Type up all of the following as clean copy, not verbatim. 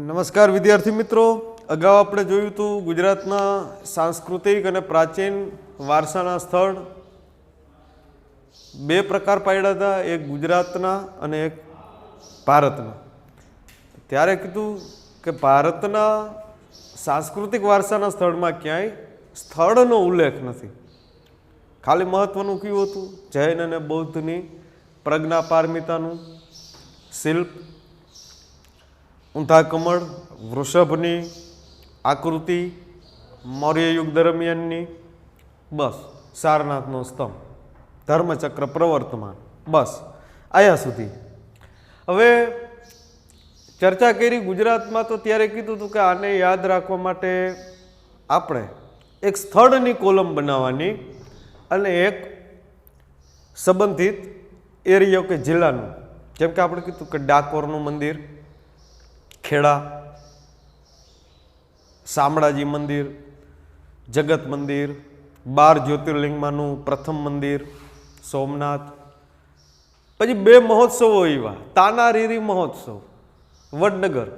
નમસ્કાર વિદ્યાર્થી મિત્રો, અગાઉ આપણે જોયું હતું ગુજરાતના સાંસ્કૃતિક અને પ્રાચીન વારસાના સ્થળ બે પ્રકાર પાડ્યા હતા, એક ગુજરાતના અને એક ભારતના. ત્યારે કીધું કે ભારતના સાંસ્કૃતિક વારસાના સ્થળમાં ક્યાંય સ્થળનો ઉલ્લેખ નથી. ખાલી મહત્વનું કયું હતું? જૈન અને બૌદ્ધની પ્રજ્ઞા પારમિતાનું શિલ્પ, ઊંધા કમળ, વૃષભની આકૃતિ, મૌર્ય યુગ દરમિયાનની, બસ સારનાથનો સ્તંભ, ધર્મચક્ર પ્રવર્તમાન, બસ આયા સુધી. હવે ચર્ચા કરી ગુજરાતમાં તો ત્યારે કીધું હતું કે આને યાદ રાખવા માટે આપણે એક સ્થળની કોલમ બનાવવાની અને એક સંબંધિત એરિયા કે જિલ્લાનું, જેમ કે આપણે કીધું કે ડાકોરનું મંદિર, ખેડા, શામળાજી મંદિર, જગત મંદિર, 12 જ્યોતિર્લિંગમાંનું પ્રથમ મંદિર સોમનાથ. પછી બે મહોત્સવો એવા, તાનારીરી મહોત્સવ વડનગર,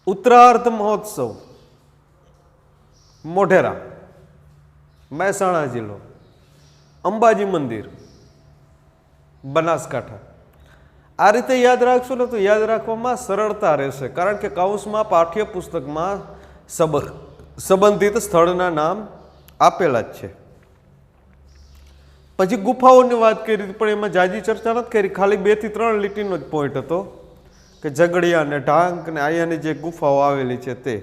ઉત્તરાર્થ મહોત્સવ મોઢેરા મહેસાણા જિલ્લો, અંબાજી મંદિર બનાસકાંઠા. આ રીતે યાદ રાખશો ને તો યાદ રાખવામાં સરળતા રહેશે, કારણ કે કૌંસમાં પાઠ્યપુસ્તકમાં સંબંધિત સ્થળના નામ આપેલા જ છે. પછી ગુફાઓની વાત કરી પણ એમાં જાજી ચર્ચા નથી કરી, ખાલી 2 થી 3 લીટીનો જ પોઈન્ટ હતો કે ઝઘડિયા ને ઢાંક ને અહીંયાની જે ગુફાઓ આવેલી છે તે.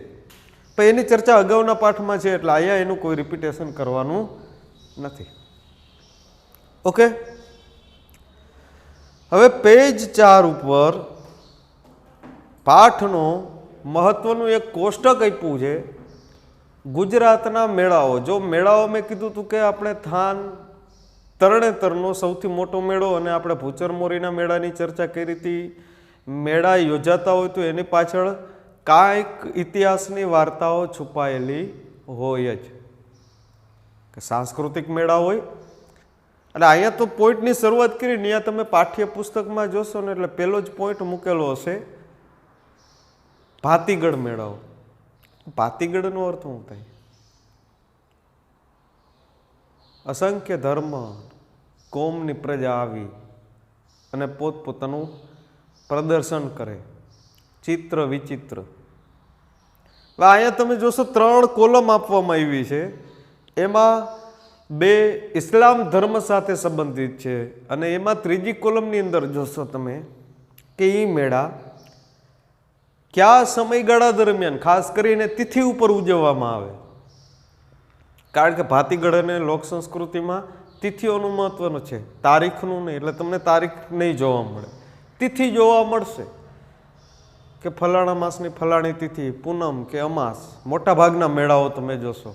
પણ એની ચર્ચા અગાઉના પાઠમાં છે એટલે અહીંયા એનું કોઈ રિપીટેશન કરવાનું નથી. ઓકે, હવે પેજ 4 ઉપર પાઠનો મહત્વનું એક કોષ્ટક આપ્યું છે, ગુજરાતના મેળાઓ. જો મેળાઓ મેં કીધું હતું કે આપણે થાન તરણેતરનો સૌથી મોટો મેળો અને આપણે ભૂચરમોરીના મેળાની ચર્ચા કરી હતી. મેળા યોજાતા હોય તો એની પાછળ કાંઈક ઇતિહાસની વાર્તાઓ છુપાયેલી હોય જ, કે સાંસ્કૃતિક મેળા હોય. અને અહીંયા તો પોઈન્ટની શરૂઆત કરી, ત્યાં તમે પાઠ્યપુસ્તકમાં જોશો ને એટલે પહેલો જ પોઈન્ટ મૂકેલો હશે ભાતીગળ મેળાઓ. ભાતીગળનો અર્થ શું થાય? અસંખ્ય ધર્મ કોમની પ્રજા આવી અને પોતપોતાનું પ્રદર્શન કરે, ચિત્ર વિચિત્ર. અહીંયા તમે જોશો 3 કોલમ આપવામાં આવી છે, એમાં 2 ઇસ્લામ ધર્મ સાથે સંબંધિત છે અને એમાં 3જી કોલમની અંદર જોશો તમે કે એ મેળા કયા સમયગાળા દરમિયાન, ખાસ કરીને તિથિ ઉપર ઉજવવામાં આવે. કારણ કે ભાતીગળ અને લોક સંસ્કૃતિમાં તિથિઓનું મહત્વનું છે, તારીખનું નહીં. એટલે તમને તારીખ નહીં જોવા મળે, તિથિ જોવા મળશે કે ફલાણા માસની ફલાણી તિથિ, પૂનમ કે અમાસ. મોટા ભાગના મેળાઓ તમે જોશો,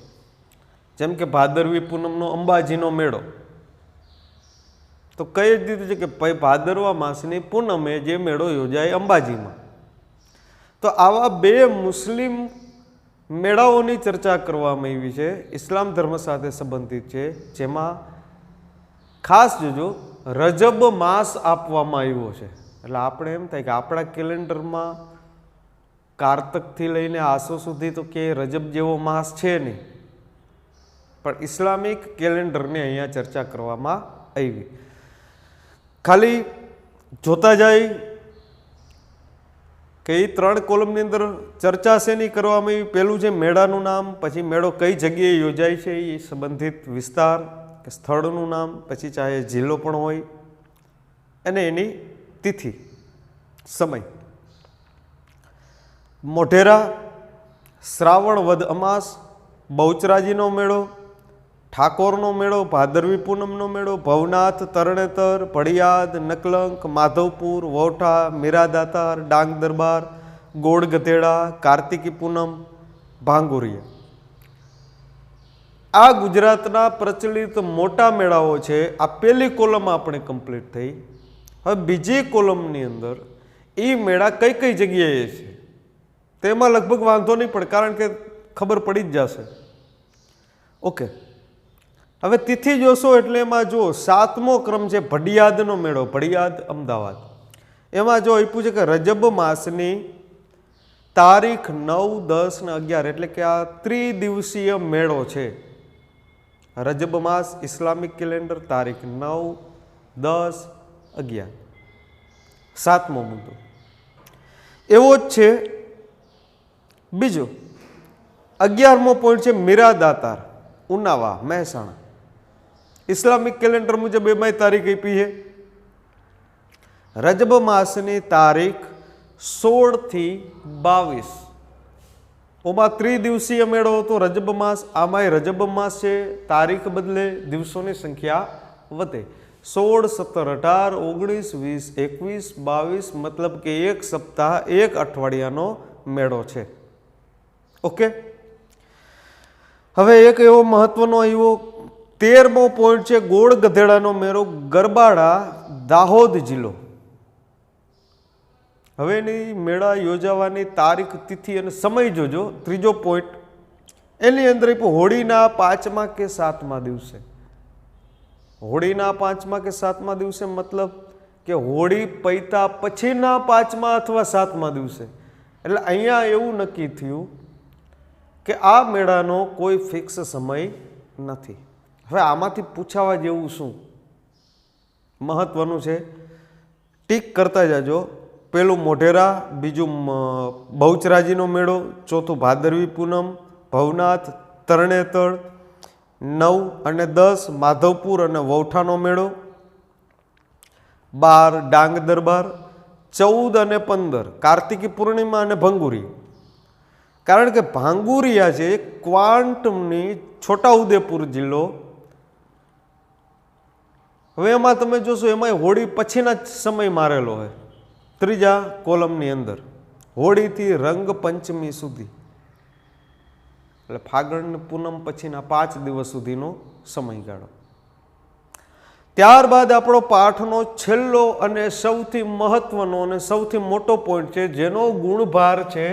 જેમ કે ભાદરવી પૂનમનો અંબાજીનો મેળો તો કહી જ દીધું છે કે ભાઈ ભાદરવા માસની પૂનમે જે મેળો યોજાય અંબાજીમાં. તો આવા 2 મુસ્લિમ મેળાઓની ચર્ચા કરવામાં આવી છે, ઇસ્લામ ધર્મ સાથે સંબંધિત છે, જેમાં ખાસ જોજો રજબ માસ આપવામાં આવ્યો છે. એટલે આપણે એમ થાય કે આપણા કેલેન્ડરમાં કારતકથી લઈને આસો સુધી તો કે રજબ જેવો માસ છે નહીં, પણ ઇસ્લામિક કેલેન્ડરની અહીંયા ચર્ચા કરવામાં આવી. ખાલી જોતા જાય કે એ 3 કોલમની અંદર ચર્ચા શેની કરવામાં આવી? પહેલું છે મેળાનું નામ, પછી મેળો કઈ જગ્યાએ યોજાય છે એ સંબંધિત વિસ્તાર કે સ્થળનું નામ, પછી ચાહે જિલ્લો પણ હોય અને એની તિથિ, સમય. મોઢેરા શ્રાવણ વદ અમાસ, બહુચરાજીનો મેળો, ઠાકોરનો મેળો, ભાદરવી પૂનમનો મેળો, ભવનાથ, તરણેતર, ભડિયાદ, નકલંક, માધવપુર, વોઠા, મીરાદાતાર, ડાંગ દરબાર, ગોળ ગધેડા, કાર્તિકી પૂનમ, ભાંગુરિયા. આ ગુજરાતના પ્રચલિત મોટા મેળાઓ છે. આ પહેલી કોલમ આપણે કમ્પ્લીટ થઈ. હવે બીજી કોલમની અંદર એ મેળા કઈ કઈ જગ્યાએ છે તેમાં લગભગ વાંધો નહીં પડે, કારણ કે ખબર પડી જ જશે. ઓકે, હવે તિથિ જોશો એટલે એમાં જો 7મો ક્રમ છે ભડિયાદનો મેળો, ભડિયાદ અમદાવાદ. એમાં જો આપ્યું છે કે રજબ માસની તારીખ 9, 10 ને 11 એટલે કે આ ત્રિદિવસીય મેળો છે. રજબ માસ ઇસ્લામિક કેલેન્ડર તારીખ 9, 10, 11. 7મો મુદ્દો એવો જ છે. બીજો 11મો પોઈન્ટ છે મીરા દાતાર, ઉનાવા, મહેસાણા. ઇસ્લામિક કેલેન્ડર મુજબ એમાંય તારીખ આપી છે. રજબ માસની તારીખ 16 થી 22. ઓમાં ત્રિદિવસીય મેળો હતો રજબ માસ. આમાંય રજબ માસ છે, તારીખ બદલે, દિવસોની સંખ્યા વધે. 16, 17, 18, 19, 20, 21, 22, મતલબ કે એક સપ્તાહ, એક અઠવાડિયાનો મેળો છે. ઓકે. હવે એક એવો મહત્વનો આવ્યો 13મો પોઈન્ટ છે ગોળ ગધેડાનો મેળો, ગરબાડા, દાહોદ જિલ્લો. હવે એની મેળા યોજાવાની તારીખ, તિથિ અને સમય જોજો. ત્રીજો પોઈન્ટ એની અંદર હોળીના 5મા કે 7મા દિવસે. હોળીના 5મા કે 7મા દિવસે મતલબ કે હોળી પૈતા પછીના 5મા અથવા 7મા દિવસે. એટલે અહીંયા એવું નક્કી થયું કે આ મેળાનો કોઈ ફિક્સ સમય નથી. હવે આમાંથી પૂછાવા જેવું શું મહત્વનું છે, ટીક કરતા જાજો. પેલું મોઢેરા, બીજું બહુચરાજીનો મેળો, ચોથું ભાદરવી પૂનમ, ભવનાથ, તરણેતર, 9 અને 10 માધવપુર અને વૌઠાનો મેળો, 12 ડાંગ દરબાર, 14 અને 15 કાર્તિકી પૂર્ણિમા અને ભંગુરી. કારણ કે ભાંગુરિયા છે ક્વાંટમની છોટાઉદેપુર જિલ્લો. હવે એમાં તમે જોશો એમાં હોળી પછીના જ સમય મારેલો હોય. ત્રીજા કોલમની અંદર હોળીથી રંગ પંચમી સુધી, એટલે ફાગણ પૂનમ પછીના 5 દિવસ સુધીનો સમયગાળો. ત્યારબાદ આપણો પાઠનો છેલ્લો અને સૌથી મહત્વનો અને સૌથી મોટો પોઈન્ટ છે, જેનો ગુણભાર છે,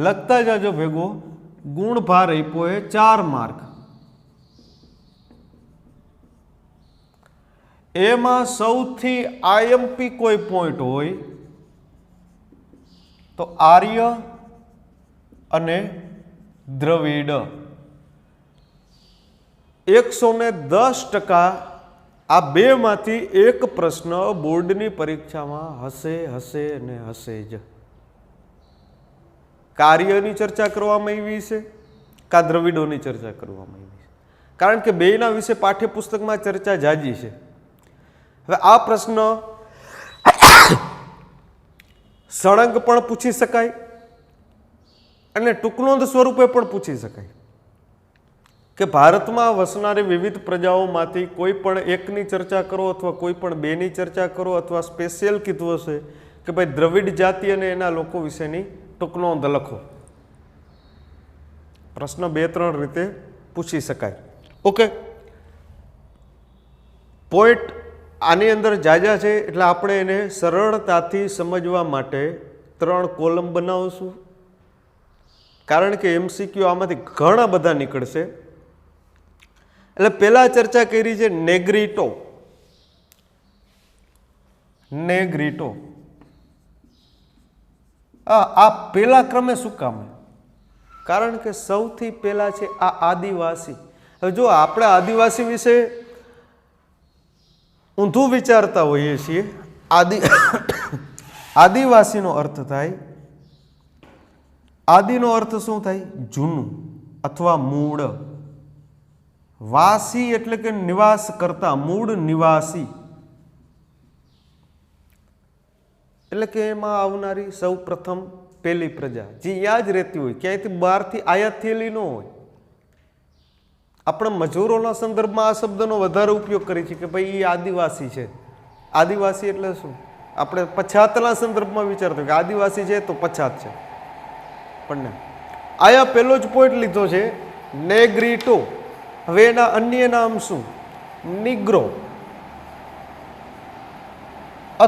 લખતા જાજો ભેગો, ગુણભાર આપ્યો એ 4 માર્ક. એમાં સૌથી આઈએમપી કોઈ પોઈન્ટ હોય તો આર્ય અને દ્રવિડ. 110% આ બેમાંથી એક પ્રશ્ન બોર્ડની પરીક્ષામાં હશે અને હશે જ. કાર્યની ચર્ચા કરવામાં આવી છે કા દ્રવિડોની ચર્ચા કરવામાં આવી છે, કારણ કે બેયના વિશે પાઠ્યપુસ્તકમાં ચર્ચા જાજી છે. હવે આ પ્રશ્ન સળંગ પણ પૂછી શકાય અને ટૂંકનોંધ સ્વરૂપે પણ પૂછી શકાય કે ભારતમાં વસનારી વિવિધ પ્રજાઓમાંથી કોઈ પણ એકની ચર્ચા કરો અથવા કોઈ પણ બેની ચર્ચા કરો, અથવા સ્પેશિયલ કીધું હશે કે ભાઈ દ્રવિડ જાતિ અને એના લોકો વિશેની ટૂંકનોંધ લખો. પ્રશ્ન 2-3 રીતે પૂછી શકાય. ઓકે. પોઈન્ટ આની અંદર જાજા છે એટલે આપણે એને સરળતાથી સમજવા માટે 3 કોલમ બનાવશું, કારણ કે એમસીક્યુ આમાંથી ઘણા બધા નીકળશે. એટલે પહેલા ચર્ચા કરી છે નેગ્રીટો. નેગ્રીટો આ પહેલા ક્રમે શું કામ? કારણ કે સૌથી પહેલા છે આ આદિવાસી. હવે જો આપણે આદિવાસી વિશે ઊંધું વિચારતા હોઈએ છીએ. આદિવાસીનો અર્થ થાય, આદિનો અર્થ શું થાય? જૂનું અથવા મૂળ. વાસી એટલે કે નિવાસ કરતા, મૂળ નિવાસી એટલે કે એમાં આવનારી સૌ પ્રથમ પહેલી પ્રજા જે યા જ રહેતી હોય, ક્યાંયથી બહારથી આયાત થયેલી ન હોય. આપણે મજૂરોના સંદર્ભમાં આ શબ્દનો વધારે ઉપયોગ કરીએ છીએ કે ભાઈ એ આદિવાસી છે. આદિવાસી એટલે શું? આપણે પછાતના સંદર્ભમાં વિચારતો કે આદિવાસી છે તો પછાત છે, પણ આયા પહેલો જ પોઈન્ટ લીધો છે નેગ્રીટો. હવે એના અન્ય નામ શું? નિગ્રો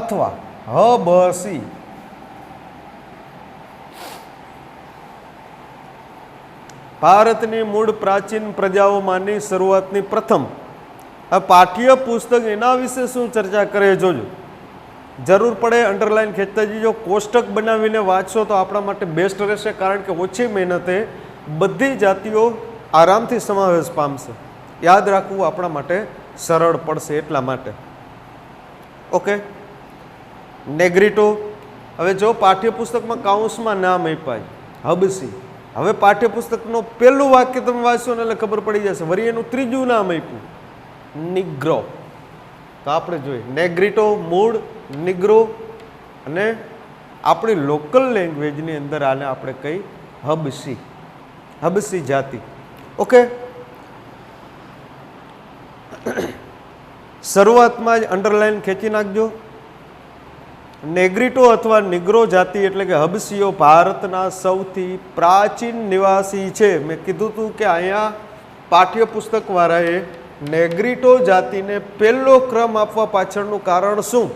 અથવા હબસી. ભારતની મૂળ પ્રાચીન પ્રજાઓમાંની શરૂઆતની પ્રથમ. આ પાઠ્ય પુસ્તક એના વિશે શું ચર્ચા કરે જોજો. જરૂર પડે અંડરલાઈન ખેંચતા જજો. કોષ્ટક બનાવીને વાંચશો તો આપણા માટે બેસ્ટ રહેશે, કારણ કે ઓછી મહેનતે બધી જાતિઓ આરામથી સમાવેશ પામશે. યાદ રાખવું આપણા માટે સરળ પડશે એટલા માટે. Okay, Negrito. હવે જો પાઠ્યપુસ્તકમાં કાઉન્સમાં નામ આપ્યા હબસી. હવે પાઠ્યપુસ્તકનું પહેલું વાક્ય તમે વાંચશો ને એટલે ખબર પડી જશે. વળી એનું ત્રીજું નામ આપ્યું નિગ્રો. તો આપણે જોઈએ નેગ્રીટો મૂળ, નિગ્રો, અને આપણી લોકલ લેંગ્વેજની અંદર આને આપણે કઈ હબસી, હબસી જાતિ. ઓકે, શરૂઆતમાં જ અંડરલાઈન ખેંચી નાખજો. નેગ્રીટો અથવા નિગ્રો જાતિ એટલે કે હબસીઓ ભારતના સૌથી પ્રાચીન નિવાસી છે. મેં કીધું હતું કે અહીંયા પાઠ્યપુસ્તક વાળાએ નેગ્રીટો જાતિને પહેલો ક્રમ આપવા પાછળનું કારણ શું?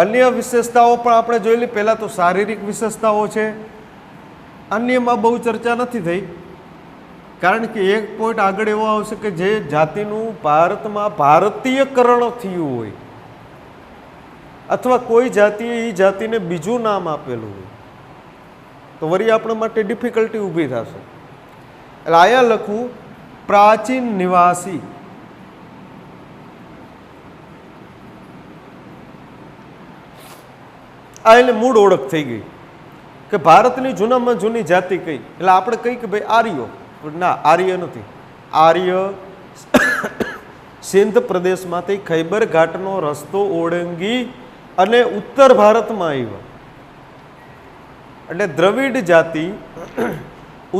અન્ય વિશેષતાઓ પણ આપણે જોયેલી. પહેલાં તો શારીરિક વિશેષતાઓ છે, અન્યમાં બહુ ચર્ચા નથી થઈ, કારણ કે એક પોઈન્ટ આગળ એવો આવશે કે જે જાતિનું ભારતમાં ભારતીયકરણ થયું હોય અથવા કોઈ જાતિએ એ જાતિને બીજું નામ આપેલું હોય તો વળી આપણા માટે ડિફિકલ્ટી ઊભી થશે. એટલે અહીંયા લખવું પ્રાચીન નિવાસી. આ એટલે મૂળ ઓળખ થઈ ગઈ કે ભારતની જૂનામાં જૂની જાતિ કઈ. એટલે આપણે કહીએ કે ભાઈ આર્યો. ના, આર્ય નથી. આર્ય સિંધ પ્રદેશમાંથી ખૈબર ઘાટનો રસ્તો ઓળંગી અને ઉત્તર ભારતમાં આવ્યા. એટલે દ્રવિડ જાતિ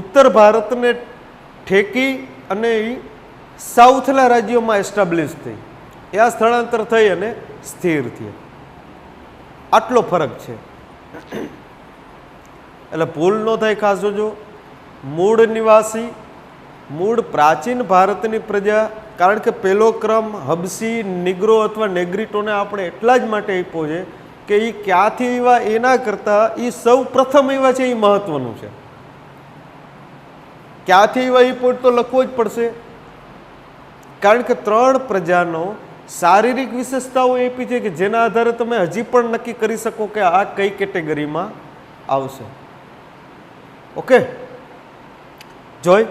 ઉત્તર ભારતને ઠેકી અને સાઉથના રાજ્યોમાં એસ્ટાબ્લિશ થઈ. ત્યાં સ્થળાંતર થઈ અને સ્થિર થયા. આટલો ફરક છે. એટલે ભૂલ ન થાય, ખાસ જોજો. મૂળ નિવાસી, મૂળ પ્રાચીન ભારતની પ્રજા. કારણ કે પહેલો ક્રમ હબસી, નિગ્રો અથવા નેગ્રીટોને આપણે એટલા જ માટે આપ્યો છે કે એ ક્યાંથી આવ્યા એના કરતાં એ સૌ પ્રથમ આવ્યા છે એ મહત્વનું છે. ક્યાંથી આવ્યા એ પોઈન્ટ તો લખવો જ પડશે, કારણ કે ત્રણ પ્રજાનો શારીરિક વિશેષતાઓ આપી છે કે જેના આધારે તમે હજી પણ નક્કી કરી શકો કે આ કઈ કેટેગરીમાં આવશે. ઓકે, જોઈ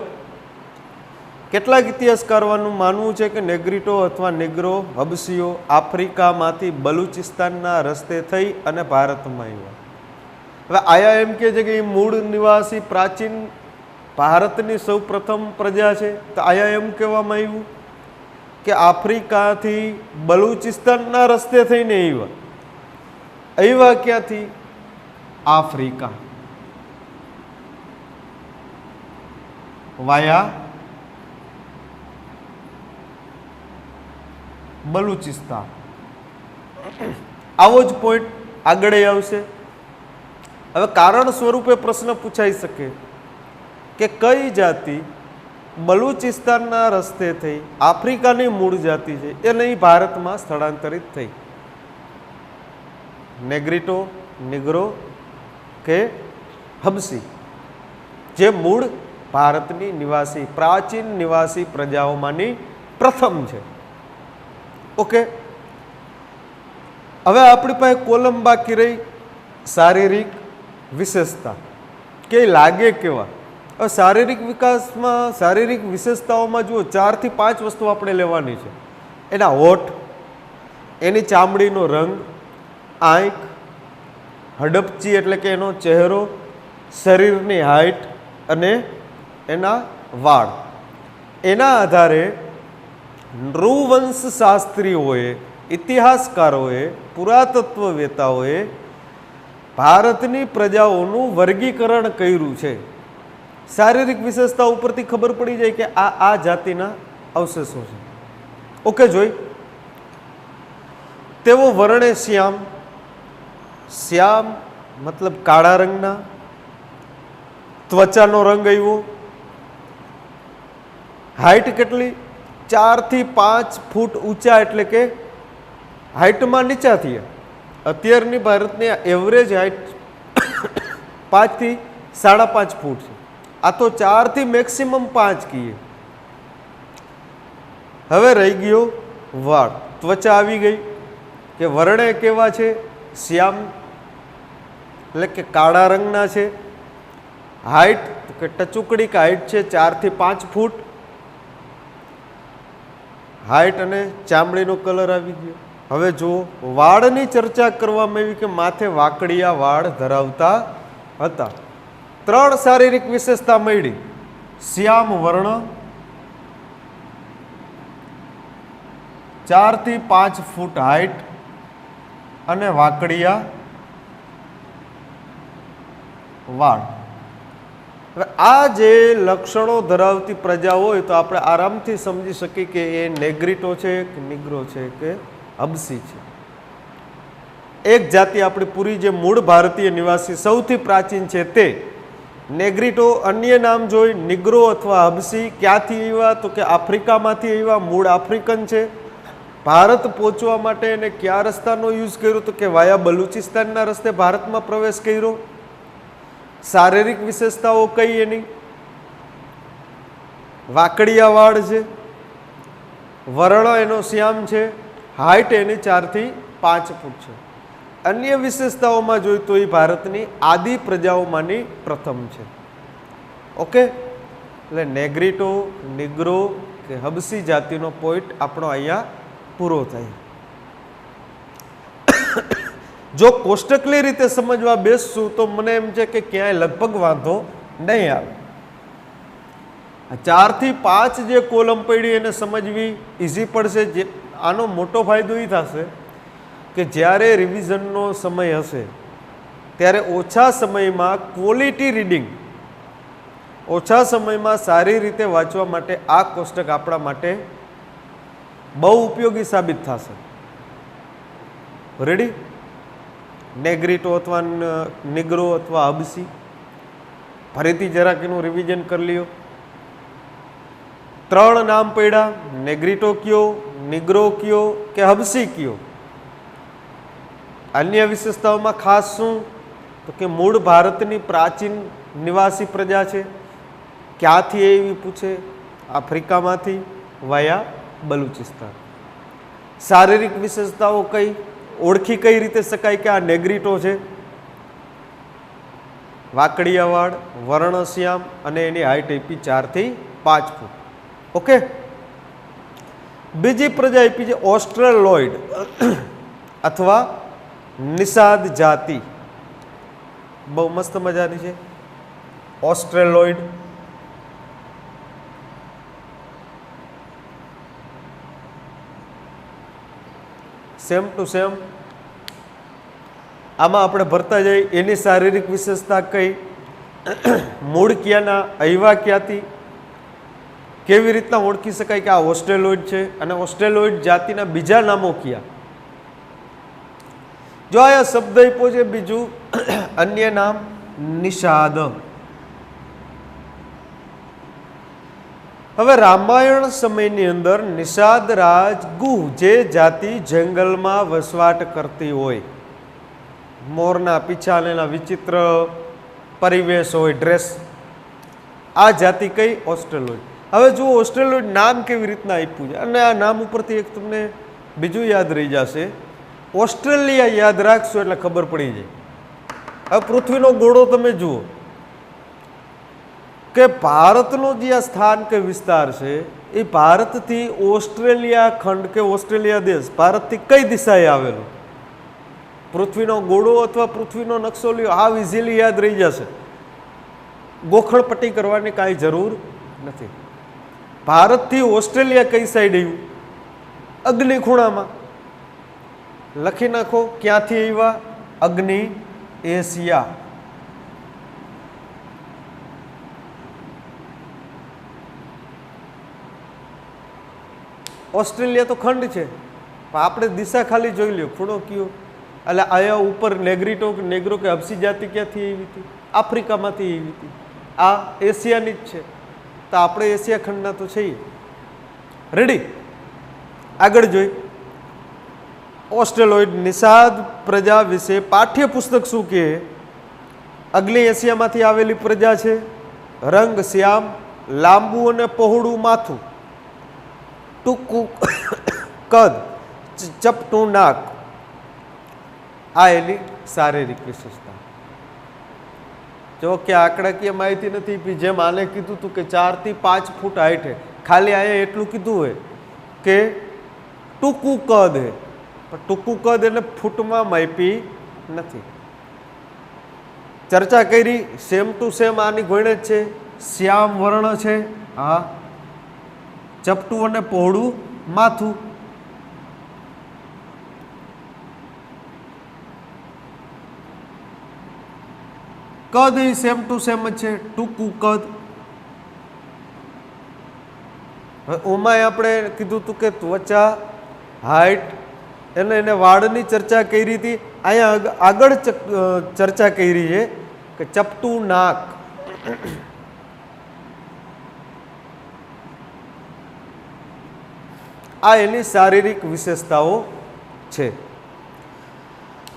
કેટલાક ઇતિહાસકારોનું માનવું છે કે નેગ્રીટો અથવા નિગ્રો હબસીઓ આફ્રિકામાંથી બલુચિસ્તાનના રસ્તે થઈ અને ભારતમાં આવ્યા. હવે આયા એમ કહે છે કે એ મૂળ નિવાસી પ્રાચીન ભારતની સૌ પ્રથમ પ્રજા છે. તો આયા એમ કહેવામાં આવ્યું કે આફ્રિકાથી બલુચિસ્તાનના રસ્તે થઈને આવ્યા. આવ્યા ક્યાંથી? આફ્રિકા વાયા બલુચિસ્તાન. આવો જ પોઈન્ટ આગળ આવશે. હવે કારણ સ્વરૂપે પ્રશ્ન પૂછાઈ શકે કે કઈ જાતિ બલુચિસ્તાનના રસ્તે થઈ, આફ્રિકાની મૂળ જાતિ છે, એ નહીં ભારતમાં સ્થળાંતરિત થઈ? નેગ્રીટો, નિગ્રો કે હબસી, જે મૂળ ભારતની નિવાસી પ્રાચીન નિવાસી પ્રજાઓમાંની પ્રથમ છે. ઓકે, હવે આપણી પાસે કોલમ બાકી રહી શારીરિક વિશેષતા. કે લાગે કેવા? હવે શારીરિક વિકાસમાં, શારીરિક વિશેષતાઓમાં જુઓ 4 થી 5 વસ્તુ આપણે લેવાની છે. એના હોઠ, એની ચામડીનો રંગ, આંખ, હડપચી એટલે કે એનો ચહેરો, શરીરની હાઇટ અને એના વાળ. એના આધારે નૃવંશ શાસ્ત્રીઓએ, ઇતિહાસકારોએ, પુરાતત્વવેતાઓએ ભારતની પ્રજાઓનું વર્ગીકરણ કર્યું છે. શારીરિક વિશેષતા ઉપરથી ખબર પડી જાય કે આ જાતિના અવશેષો છે. ઓકે, જોઈ તેઓ વર્ણે શ્યામ, શ્યામ મતલબ કાળા રંગના, ત્વચાનો રંગ આવ્યો, હાઈટ કેટલી? 4 થી 5 ફૂટ ઊંચા, એટલે કે હાઈટમાં નીચા થયા. અત્યારની ભારતની એવરેજ હાઈટ 5 થી 5.5 ફૂટ છે. આ તો 4 થી મેક્સિમમ 5 કહીએ. હવે રહી ગયો વાળ. ત્વચા આવી ગઈ કે વર્ણે કેવા છે? શ્યામ એટલે કે કાળા રંગના છે. હાઈટ કે ટચુકડી કે હાઈટ છે 4 થી 5 ફૂટ. હાઈટ અને ચામડીનો કલર આવી ગયો. હવે જુઓ, વાળની ચર્ચા કરવામાં આવી કે માથે વાકડિયા વાળ ધરાવતા હતા. 3 શારીરિક વિશેષતા મળી: શ્યામ વર્ણ, 4 થી 5 ફૂટ હાઈટ અને વાકડિયા વાળ. હવે આ જે લક્ષણો ધરાવતી પ્રજા હોય તો આપણે આરામથી સમજી શકીએ કે એ નેગ્રીટો છે કે નિગ્રો છે કે હબસી છે. એક જાતિ આપણી પૂરી જે મૂળ ભારતીય નિવાસી સૌથી પ્રાચીન છે તે નેગ્રીટો. અન્ય નામ જોઈ નિગ્રો અથવા હબસી. ક્યાંથી આવ્યા? તો કે આફ્રિકામાંથી આવ્યા, મૂળ આફ્રિકન છે. ભારત પહોંચવા માટે એને કયા રસ્તાનો યુઝ કર્યો? તો કે વાયા બલુચિસ્તાનના રસ્તે ભારતમાં પ્રવેશ કર્યો. શારીરિક વિશેષતાઓ કઈ એની? વાકડિયા વાળ છે, વર્ણ એનો શ્યામ છે, હાઈટ એની 4 થી 5 ફૂટ છે. અન્ય વિશેષતાઓમાં જોઈએ તો એ ભારતની આદિ પ્રજાઓમાંની પ્રથમ છે. ઓકે, એટલે નેગ્રીટો, નિગ્રો કે હબસી જાતિનો પોઈન્ટ આપણો અહીંયા પૂરો થાય. જો કોષ્ટકલી રીતે સમજવા બેસશું તો મને એમ છે કે ક્યાંય લગભગ વાંધો નહીં આવે. 4 થી 5 જે કોલમ પડી એને સમજવી ઇઝી પડશે. જે આનો મોટો ફાયદો એ થશે કે જ્યારે રિવિઝનનો સમય હશે ત્યારે ઓછા સમયમાં ક્વોલિટી રીડિંગ, ઓછા સમયમાં સારી રીતે વાંચવા માટે આ કોષ્ટક આપણા માટે બહુ ઉપયોગી સાબિત થશે. રેડી? નેગ્રીટો અથવા નિગ્રો અથવા હબસી. ફરીથી જરાક એનું રિવિઝન કરી લ્યો. 3 નામ પડ્યા: નેગ્રીટો કયો, નિગ્રો કયો કે હબસી કયો. અન્ય વિશેષતાઓમાં ખાસ શું? તો કે મૂળ ભારતની પ્રાચીન નિવાસી પ્રજા છે. ક્યાંથી એવી પૂછે? આફ્રિકામાંથી વાયા બલુચિસ્તાન. શારીરિક વિશેષતાઓ કઈ? ઓળખી કઈ રીતે શકાય કે આ નેગ્રીટો છે? વાકડિયા વાળ, વર્ણ શ્યામ અને એની હાઈટ આપી 4 થી 5 ફૂટ. ઓકે, બીજી પ્રજા આપી છે ઓસ્ટ્રેલોઇડ અથવા નિષાદ જાતિ. બહુ મસ્ત મજાની છે ઓસ્ટ્રેલોઇડ. સેમ ટુ સેમ આમાં આપણે ભરતા જઈએ. એની શારીરિક વિશેષતા કઈ? મૂળ ક્યાંના, આવ્યા ક્યાંથી, કેવી રીતના ઓળખી શકાય કે આ ઓસ્ટ્રેલોઇડ છે? અને ઓસ્ટ્રેલોઇડ જાતિના બીજા નામો કયા? જો આ શબ્દ આપ્યો છે બીજું અન્ય નામ નિષાદ. હવે રામાયણ સમયની અંદર નિષાદ રાજગુહ જે જાતિ જંગલમાં વસવાટ કરતી હોય, મોરના પીછા એના વિચિત્ર પરિવેશ હોય, ડ્રેસ, આ જાતિ કઈ? ઓસ્ટ્રેલોઇડ. હવે જુઓ ઓસ્ટ્રેલોઇડ નામ કેવી રીતના આપ્યું છે અને આ નામ ઉપરથી એક તમને બીજું યાદ રહી જશે. ઓસ્ટ્રેલિયા યાદ રાખશો એટલે ખબર પડી જાય. હવે પૃથ્વીનો ગોળો તમે જુઓ કે ભારતનો જે આ સ્થાન કે વિસ્તાર છે એ ભારતથી ઓસ્ટ્રેલિયા ખંડ કે ઓસ્ટ્રેલિયા દેશ ભારતથી કઈ દિશાએ આવેલો? પૃથ્વીનો ગોળો અથવા પૃથ્વીનો નકશો લ્યો, આ ઇઝીલી યાદ રહી જશે. ગોખણપટ્ટી કરવાની કાંઈ જરૂર નથી. ભારતથી ઓસ્ટ્રેલિયા કઈ સાઈડ આવ્યું? અગ્નિ ખૂણામાં. લખી નાખો ક્યાંથી આવ્યા? અગ્નિ એશિયા. ઓસ્ટ્રેલિયા તો ખંડ છે પણ આપણે દિશા ખાલી જોઈ લ્યો, ખૂણો કયો? એટલે આયા ઉપર નેગ્રીટો નેગ્રો કે હબસી જાતિ ક્યાંથી આવી હતી? આફ્રિકામાંથી આવી હતી. આ એશિયાની જ છે તો આપણે એશિયા ખંડના તો છીએ. રેડી? આગળ જોઈ. ઓસ્ટ્રેલોઇડ નિષાદ પ્રજા વિશે પાઠ્યપુસ્તક શું કહે? અગ્નિ એશિયામાંથી આવેલી પ્રજા છે. રંગ શ્યામ, લાંબુ અને પહોળું માથું, ટૂંકું કદ, ચપટું નાક, આ એની શારીરિક વિશેષતા. જો કે આંકડાકીય માહિતી નથી આપી, જેમ આને કીધું હતું કે 4 થી 5 ફૂટ હાઈટ હે, ખાલી અહીંયા એટલું કીધું હોય કે ટૂંકું કદ હે, પણ ટૂંકું કદ એટલે ફૂટમાં માપી નથી. ચર્ચા કરી સેમ ટુ સેમ આની ગોળે જ છે, શ્યામ વર્ણ છે, હા, ચપટું અને પહોળું માથું. કદ એ સેમ ટુ સેમ જ છે, ટૂંકું કદ. ઓમાં આપણે કીધું હતું કે ત્વચા, હાઈટ, એને વાળની ચર્ચા કરી હતી. અહીંયા આગળ ચર્ચા કરી છે કે ચપટું નાક. આ એની શારીરિક વિશેષતાઓ છે.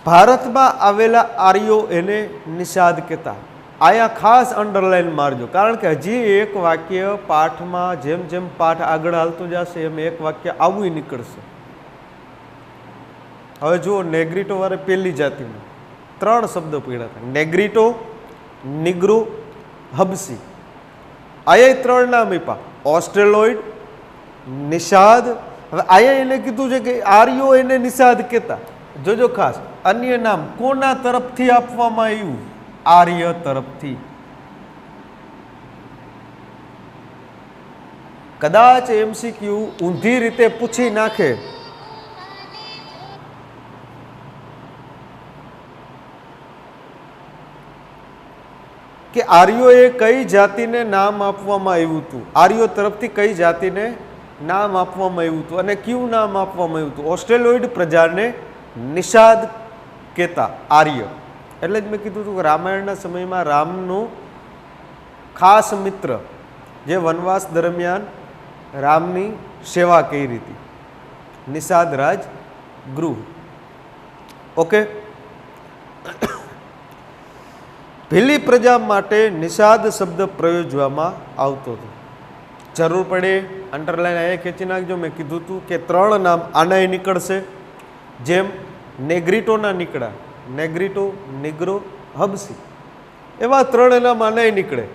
ભારતમાં આવેલા આર્યો એને નિષાદ કહેતા. અહીંયા ખાસ અંડરલાઈન મારજો, કારણ કે હજી એક વાક્ય પાઠમાં જેમ જેમ પાઠ આગળ હાલતો જશે એમ એક વાક્ય આવું નીકળશે. હવે જુઓ, નેગ્રીટો વાળે પહેલી જાતિમાં 3 શબ્દો પડ્યા હતા, નેગ્રીટો, નિગ્રો, હબસી. અહીંયા 3 નામ આપ્યા, ઓસ્ટ્રેલોઇડ, નિષાદ. હવે અહીંયા એને કીધું છે કે આર્યો એને નિષાદ કહેતા. જોજો ખાસ, અન્ય નામ કોના તરફથી આપવામાં આવ્યું? આર્ય તરફથી. કદાચ એમસીક્યુ ઊંધી રીતે પૂછી નાખે કે આર્યોએ કઈ જાતિને નામ આપવામાં આવ્યું હતું, આર્યો તરફથી કઈ જાતિને નામ આપવામાં આવ્યું હતું અને કયું નામ આપવામાં આવ્યું હતું? ઓસ્ટ્રેલોઇડ પ્રજાને નિષાદ કહેતા, આર્ય. એટલે જ મેં કીધું હતું કે રામાયણના સમયમાં રામનું ખાસ મિત્ર જે વનવાસ દરમિયાન રામની સેવા કરી હતી, નિષાદ રાજ ગૃહ. ઓકે, ભીલી પ્રજા માટે નિષાદ શબ્દ પ્રયોજવામાં આવતો હતો. જરૂર પડે અંડરલાઈન અહીંયા ખેંચી નાખજો. મેં કીધું હતું કે 3 નામ આનાય નીકળશે, જેમ નેગ્રીટોના નીકળ્યા, નેગ્રીટો, નિગ્રો, હબસી. એવા 3 નામ આનાય નીકળે.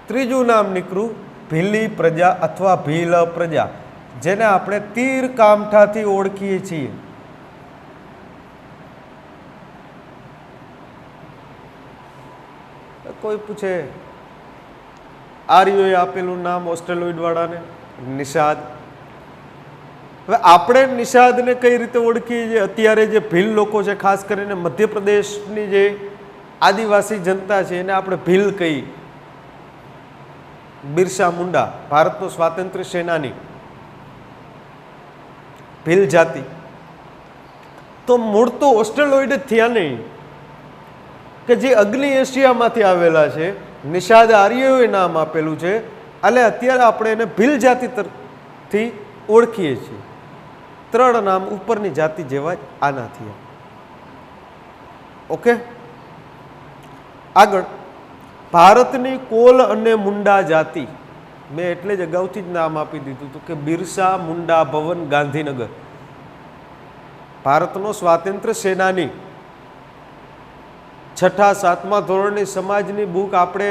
ત્રીજું નામ નીકળ્યું ભીલી પ્રજા અથવા ભીલ પ્રજા, જેને આપણે તીર કામઠાથી ઓળખીએ છીએ. કોઈ પૂછે આર્યોએ આપેલું નામ ઓસ્ટ્રેલોઇડ વાળાને નિષાદ. હવે આપણે નિષાદને કઈ રીતે ઓળખીએ છીએ? અત્યારે જે ભીલ લોકો છે, ખાસ કરીને મધ્યપ્રદેશની જે આદિવાસી જનતા છે, એને આપણે ભીલ કહી. બિરસા મુંડા, ભારતનો સ્વાતંત્ર્ય સેનાની, ભીલ જાતિ. તો મૂળ તો ઓસ્ટ્રેલોઇડ જ થયા નહીં, કે જે અગ્નિ એશિયામાંથી આવેલા છે. નિષાદ આર્યોએ નામ આપેલું છે, એટલે અત્યારે આપણે એને ભીલ જાતિ તરફથી ઓળખીએ છીએ. 3 નામ ઉપરની જાતિ જેવા જ આનાથી. ઓકે, આગળ ભારતની કોલ અને મુંડા જાતિ. મેં એટલે જ અગાઉથી જ નામ આપી દીધું હતું કે બિરસા મુંડા ભવન, ગાંધીનગર. ભારતનો સ્વાતંત્ર્ય સેનાની 6ઠા 7મા ધોરણની સમાજની બુક આપણે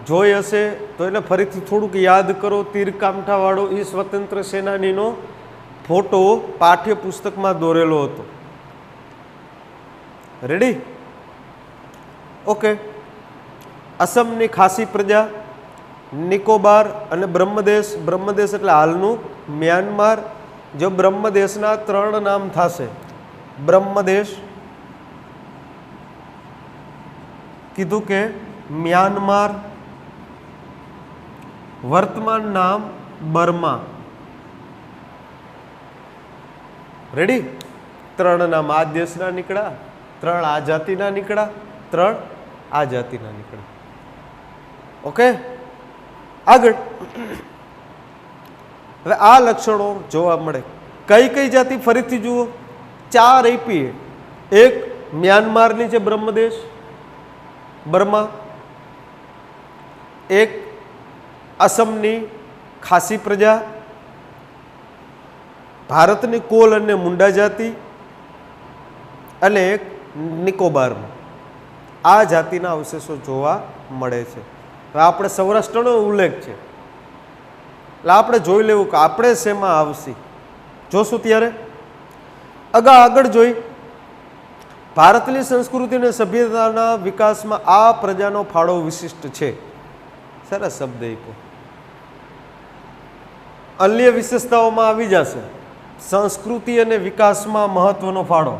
જોઈ હશે તો એને ફરીથી થોડુંક યાદ કરો. તીરકામઠાવાળો એ સ્વતંત્ર સેનાનીનો ફોટો પાઠ્યપુસ્તકમાં દોરેલો હતો. રેડી? ઓકે. અસમની ખાસી પ્રજા, નિકોબાર અને બ્રહ્મદેશ. બ્રહ્મદેશ એટલે હાલનું મ્યાનમાર. જો બ્રહ્મદેશના 3 નામ થશે. બ્રહ્મદેશ કીધું કે મ્યાનમાર, વર્તમાન નામ બર્મા. રેડી? 3 નામ આ દેશના નીકળ્યા, 3 આ જાતિના નીકળ્યા, 3 આ જાતિના નીકળ્યા. ઓકે, આગળ. હવે આ લક્ષણો જોવા મળે. કઈ કઈ જાતિ? ફરીથી જુઓ, 4 આપી. એક મ્યાનમારની છે બ્રહ્મદેશ, બર્મા. એક અસમની ખાસી પ્રજા, ભારતની કોલ અને મુંડા જાતિ અને એક નિકોબારમાં આ જાતિના અવશેષો જોવા મળે છે. હવે આપણે સૌરાષ્ટ્રનો ઉલ્લેખ છે એટલે આપણે જોઈ લેવું કે આપણે શેમાં આવશે જોશું ત્યારે. આગળ જોઈ ભારતની સંસ્કૃતિ અને સભ્યતાના વિકાસમાં આ પ્રજાનો ફાળો વિશિષ્ટ છે. સરસ શબ્દ આપ્યો. અન્ય વિશેષતાઓમાં આવી જશે સંસ્કૃતિ અને વિકાસમાં મહત્વનો ફાળો.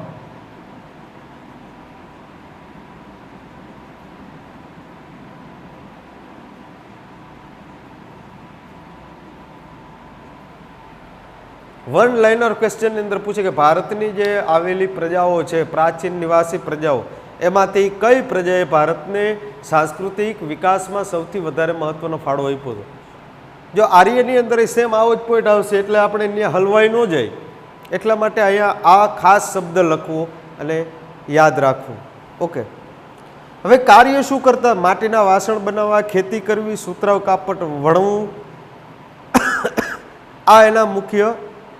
વન લાઇનર ક્વેશ્ચનની અંદર પૂછે કે ભારતની જે આવેલી પ્રજાઓ છે પ્રાચીન નિવાસી પ્રજાઓ એમાંથી કઈ પ્રજાએ ભારતને સાંસ્કૃતિક વિકાસમાં સૌથી વધારે મહત્વનો ફાળો આપ્યો હતો. જો આર્યની અંદર સેમ આવો જ પોઈન્ટ આવશે એટલે આપણે અહીંયા હલવાઈ ન જાય એટલા માટે અહીંયા આ ખાસ શબ્દ લખવો અને યાદ રાખવું. ઓકે. હવે કાર્ય શું કરતા? માટીના વાસણ બનાવવા, ખેતી કરવી, સુતરાઉ કાપડ વણવું આ એના મુખ્ય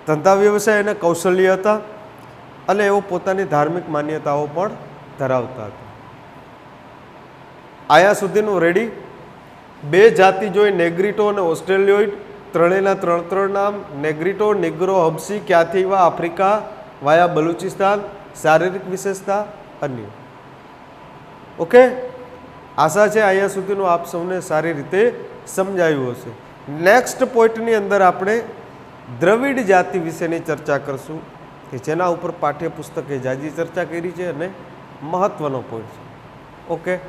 ધંધા વ્યવસાય અને કૌશલ્ય હતા અને એઓ પોતાની ધાર્મિક માન્યતાઓ પણ ધરાવતા હતા. આયા સુધીનું રેડી. બે જાતિ જોઈ નેગ્રીટો અને ઓસ્ટ્રેલિયોઇડ ત્રણેયના ત્રણ નામ. નેગ્રીટો, નિગ્રો, હબસી ક્યાંથી વા આફ્રિકા વાયા બલુચિસ્તાન. શારીરિક વિશેષતા અન્ય. ઓકે. આશા છે અહીંયા સુધીનું આપ સૌને સારી રીતે સમજાયું હશે. નેક્સ્ટ પોઈન્ટની અંદર આપણે દ્રવિડ જાતિ વિશેની ચર્ચા કરશું કે જેના ઉપર પાઠ્યપુસ્તકે જાજી ચર્ચા કરી છે અને મહત્વનો પોઈન્ટ છે. ઓકે.